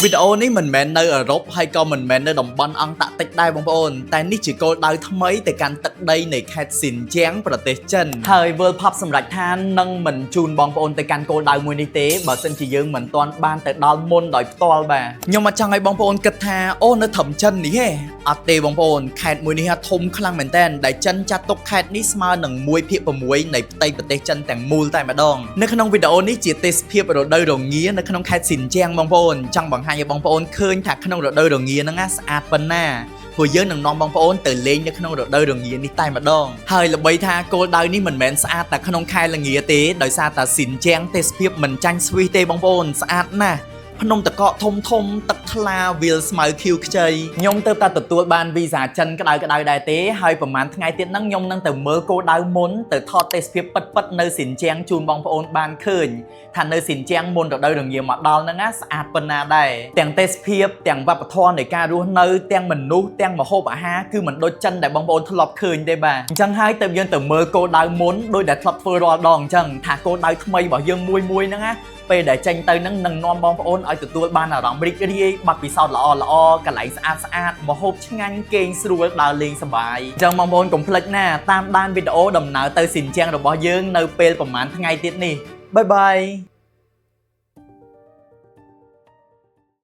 វីដេអូនេះមិនមែននៅអឺរ៉ុបហើយក៏មិនមែននៅតំបន់អង់តាក់ទិកដែរបងប្អូនតែនេះជាគោលដៅថ្មីទៅកាន់ទឹកដីនៃខេត្តស៊ីនជាងប្រទេសចិនហើយ World Pop សម្រាប់ថានឹងមិនជូនបងប្អូនទៅកាន់គោលដៅមួយនេះទេបើសិនជាយើងមិនទាន់បានទៅដល់មុនដោយផ្ទាល់បាទខ្ញុំអត់ចង់ឲ្យបងប្អូនគិតថាអូនៅត្រឹមចិននេះទេអត់ទេបងប្អូនខេត្តមួយនេះធំខ្លាំងមែនតើដែលចិនចាត់ទុកខេត្តនេះស្មើនឹង 1/6 នៃផ្ទៃប្រទេសចិនទាំងមូលតែម្ដងនៅក្នុងវីដេអូនេះជាទេសភាពរដូវរងានៅក្នុងខេត្តស៊ីនជាងបងប្អូនចង់បង្ហាញឲ្យបងប្អូនឃើញថាក្នុងរដូវរងាហ្នឹងស្អាតប៉ុណ្ណាព្រោះយើងនឹងនាំបងប្អូនទៅលេងនៅក្នុងរដូវរងានេះតែម្ដងហើយល្បីថាគោលដៅនេះមិនមែនស្អាតតែក្នុងខែល្ងាទេដោយសារតែស៊ីនជាងទេសភាពមិនចាញ់ស្វីសទេបងប្អូនស្អាតណាស់ភ្នំតកកធំទឹកថ្លាវាលស្មៅខៀវខ្ចីខ្ញុំទៅតែទទួលបានវីសាចិនក្តៅដែរទេហើយប្រហែលថ្ងៃទៀតហ្នឹងខ្ញុំនឹងទៅមើលគោលដៅមុនទៅថតទេសភាពពិតនៅស៊ីនជាងជូនបងប្អូនបានឃើញថានៅស៊ីនជាងមុនរដូវរងាមកដល់ហ្នឹងស្អាតប៉ុណ្ណាដែរទាំងទេសភាពទាំងវប្បធម៌នៃការរស់នៅទាំងមនុស្សទាំងម្ហូបអាហារគឺមិនដូចចិនដែលបងប្អូនធ្លាប់ឃើញទេបាទអញ្ចឹងហើយទៅយើងទៅមើលគោលដៅមុនដោយដែលធ្លាប់ធ្វើរាល់ដងអញ្ចឹងថាគោលដៅថ្មីរបស់យើងមួយហ្នឹងណាពេលដែលចេញទៅនឹងនាំបងប្អូនឲ្យទទួលបានអារម្មណ៍រីករាយបទពិសោធន៍ល្អកន្លែងស្អាតម្ហូបឆ្ងាញ់គេងស្រួលដើរលេងសប្បាយអញ្ចឹងបងប្អូនកុំភ្លេចណាតាមដានវីដេអូដំណើរទៅស៊ីនជាងរបស់យើងនៅពេលប្រហែលថ្ងៃទៀតនេះបាយបាយ